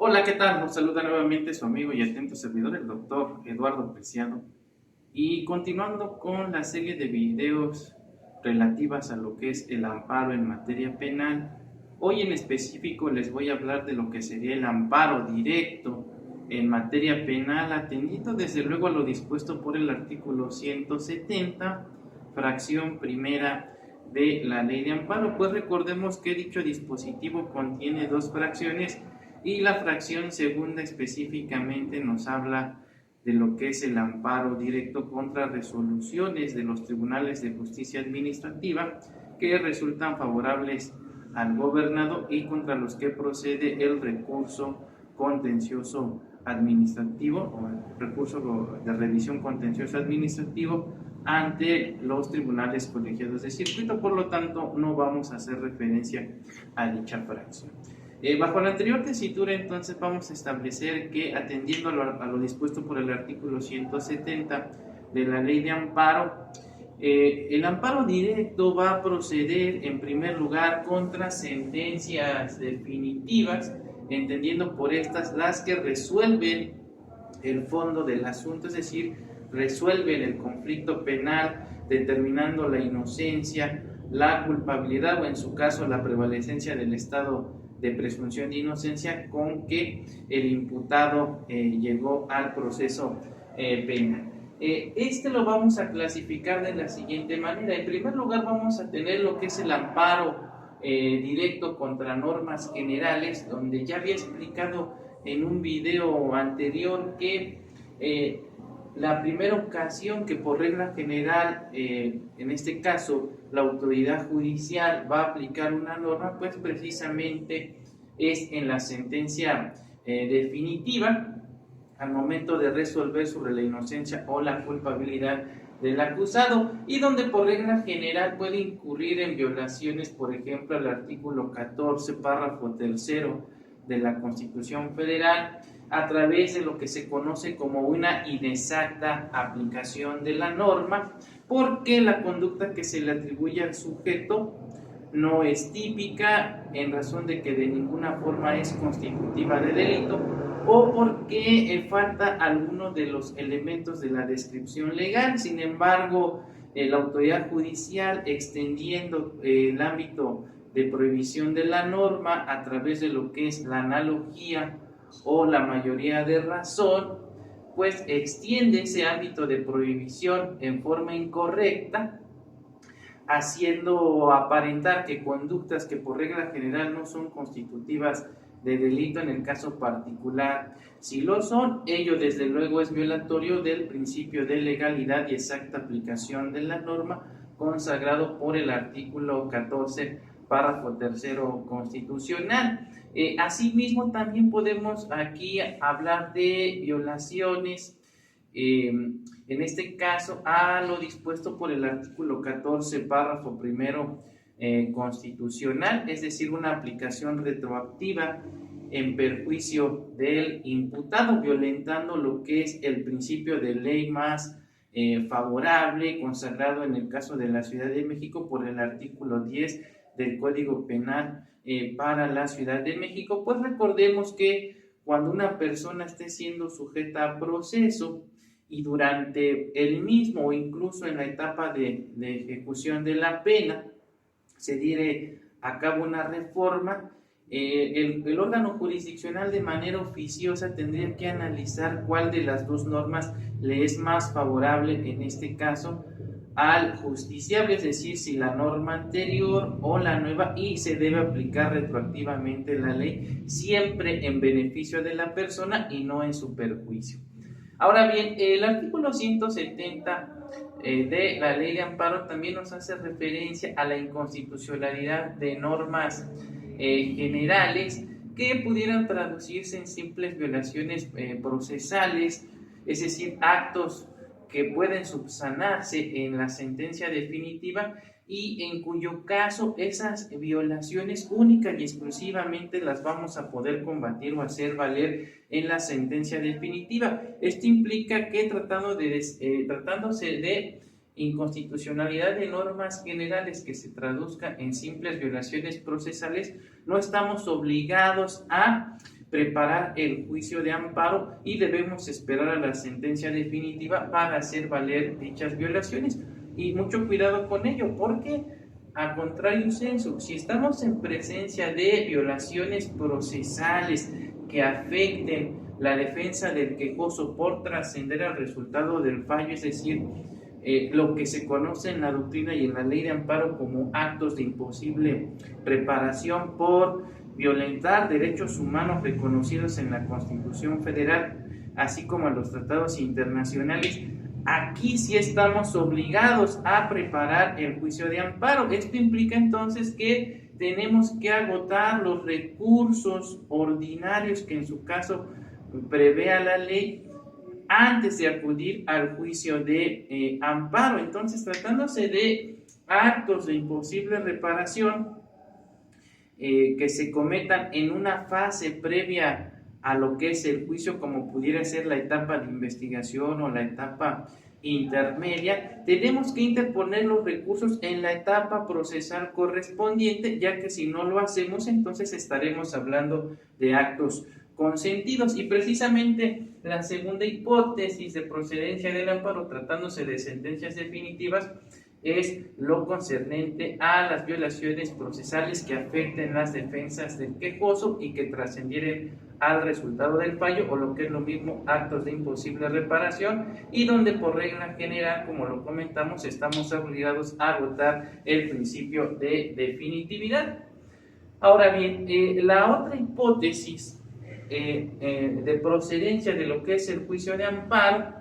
Hola, ¿qué tal? Nos saluda nuevamente su amigo y atento servidor, el doctor Eduardo Preciado. Y continuando con la serie de videos relativas a lo que es el amparo en materia penal, hoy en específico les voy a hablar de lo que sería el amparo directo en materia penal, atendiendo desde luego a lo dispuesto por el artículo 170, fracción primera de la ley de amparo. Pues recordemos que dicho dispositivo contiene dos fracciones y la fracción segunda específicamente nos habla de lo que es el amparo directo contra resoluciones de los tribunales de justicia administrativa que resultan favorables al gobernado y contra los que procede el recurso contencioso administrativo o el recurso de revisión contencioso administrativo ante los tribunales colegiados de circuito. Por lo tanto, no vamos a hacer referencia a dicha fracción. Bajo la anterior tesitura, entonces, vamos a establecer que, atendiendo a lo dispuesto por el artículo 170 de la Ley de Amparo, el amparo directo va a proceder, en primer lugar, contra sentencias definitivas, entendiendo por estas las que resuelven el fondo del asunto, es decir, resuelven el conflicto penal, determinando la inocencia, la culpabilidad o, en su caso, la prevalecencia del estado de presunción de inocencia con que el imputado llegó al proceso penal. Este lo vamos a clasificar de la siguiente manera. En primer lugar, vamos a tener lo que es el amparo directo contra normas generales, donde ya había explicado en un video anterior que la primera ocasión que por regla general, en este caso, la autoridad judicial va a aplicar una norma, pues precisamente es en la sentencia definitiva, al momento de resolver sobre la inocencia o la culpabilidad del acusado, y donde por regla general puede incurrir en violaciones, por ejemplo, al artículo 14, párrafo tercero de la Constitución Federal, a través de lo que se conoce como una inexacta aplicación de la norma, porque la conducta que se le atribuye al sujeto no es típica, en razón de que de ninguna forma es constitutiva de delito, o porque falta alguno de los elementos de la descripción legal. Sin embargo, la autoridad judicial, extendiendo el ámbito de prohibición de la norma a través de lo que es la analogía o la mayoría de razón, pues extiende ese ámbito de prohibición en forma incorrecta, haciendo aparentar que conductas que por regla general no son constitutivas de delito, en el caso particular si lo son. Ello desde luego es violatorio del principio de legalidad y exacta aplicación de la norma consagrado por el artículo 14, párrafo tercero constitucional. Asimismo, también podemos aquí hablar de violaciones, en este caso, a lo dispuesto por el artículo 14, párrafo primero constitucional, es decir, una aplicación retroactiva en perjuicio del imputado, violentando lo que es el principio de ley más favorable, consagrado en el caso de la Ciudad de México por el artículo 10 del Código Penal para la Ciudad de México. Pues recordemos que cuando una persona esté siendo sujeta a proceso y durante el mismo o incluso en la etapa de ejecución de la pena se diere a cabo una reforma, el órgano jurisdiccional de manera oficiosa tendría que analizar cuál de las dos normas le es más favorable en este caso al justiciable, es decir, si la norma anterior o la nueva, y se debe aplicar retroactivamente la ley, siempre en beneficio de la persona y no en su perjuicio. Ahora bien, el artículo 170 de la Ley de Amparo también nos hace referencia a la inconstitucionalidad de normas generales que pudieran traducirse en simples violaciones procesales, es decir, actos que pueden subsanarse en la sentencia definitiva y en cuyo caso esas violaciones únicas y exclusivamente las vamos a poder combatir o hacer valer en la sentencia definitiva. Esto implica que tratándose de inconstitucionalidad de normas generales que se traduzca en simples violaciones procesales, no estamos obligados a preparar el juicio de amparo y debemos esperar a la sentencia definitiva para hacer valer dichas violaciones. Y mucho cuidado con ello, porque a contrario sensu, si estamos en presencia de violaciones procesales que afecten la defensa del quejoso por trascender al resultado del fallo, es decir, lo que se conoce en la doctrina y en la ley de amparo como actos de imposible reparación por violentar derechos humanos reconocidos en la Constitución Federal, así como en los tratados internacionales, aquí sí estamos obligados a preparar el juicio de amparo. Esto implica entonces que tenemos que agotar los recursos ordinarios que en su caso prevea la ley antes de acudir al juicio de amparo. Entonces, tratándose de actos de imposible reparación que se cometan en una fase previa a lo que es el juicio, como pudiera ser la etapa de investigación o la etapa intermedia, tenemos que interponer los recursos en la etapa procesal correspondiente, ya que si no lo hacemos, entonces estaremos hablando de actos consentidos. Y precisamente la segunda hipótesis de procedencia del amparo, tratándose de sentencias definitivas, es lo concernente a las violaciones procesales que afecten las defensas del quejoso y que trascendieren al resultado del fallo, o lo que es lo mismo, actos de imposible reparación, y donde por regla general, como lo comentamos, estamos obligados a agotar el principio de definitividad. Ahora bien, la otra hipótesis de procedencia de lo que es el juicio de amparo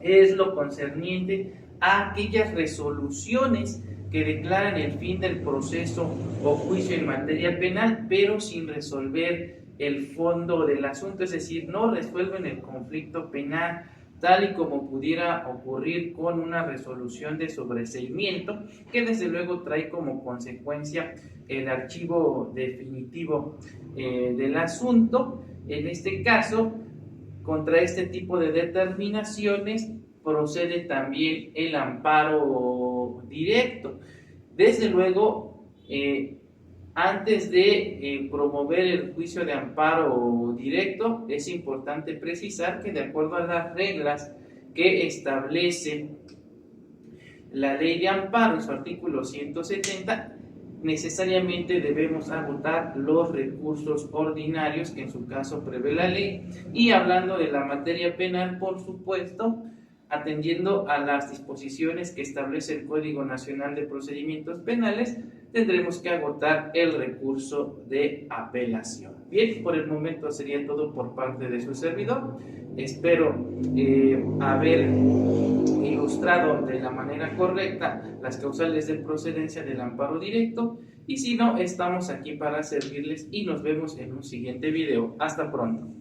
es lo concerniente a aquellas resoluciones que declaran el fin del proceso o juicio en materia penal, pero sin resolver el fondo del asunto, es decir, no resuelven el conflicto penal, tal y como pudiera ocurrir con una resolución de sobreseimiento, que desde luego trae como consecuencia el archivo definitivo del asunto. En este caso, contra este tipo de determinaciones procede también el amparo directo. Desde luego, antes de promover el juicio de amparo directo, es importante precisar que de acuerdo a las reglas que establece la ley de amparo en su artículo 170, necesariamente debemos agotar los recursos ordinarios que en su caso prevé la ley. Y hablando de la materia penal, por supuesto, atendiendo a las disposiciones que establece el Código Nacional de Procedimientos Penales, tendremos que agotar el recurso de apelación. Bien, por el momento sería todo por parte de su servidor. Espero haber ilustrado de la manera correcta las causales de procedencia del amparo directo, y si no, estamos aquí para servirles y nos vemos en un siguiente video. Hasta pronto.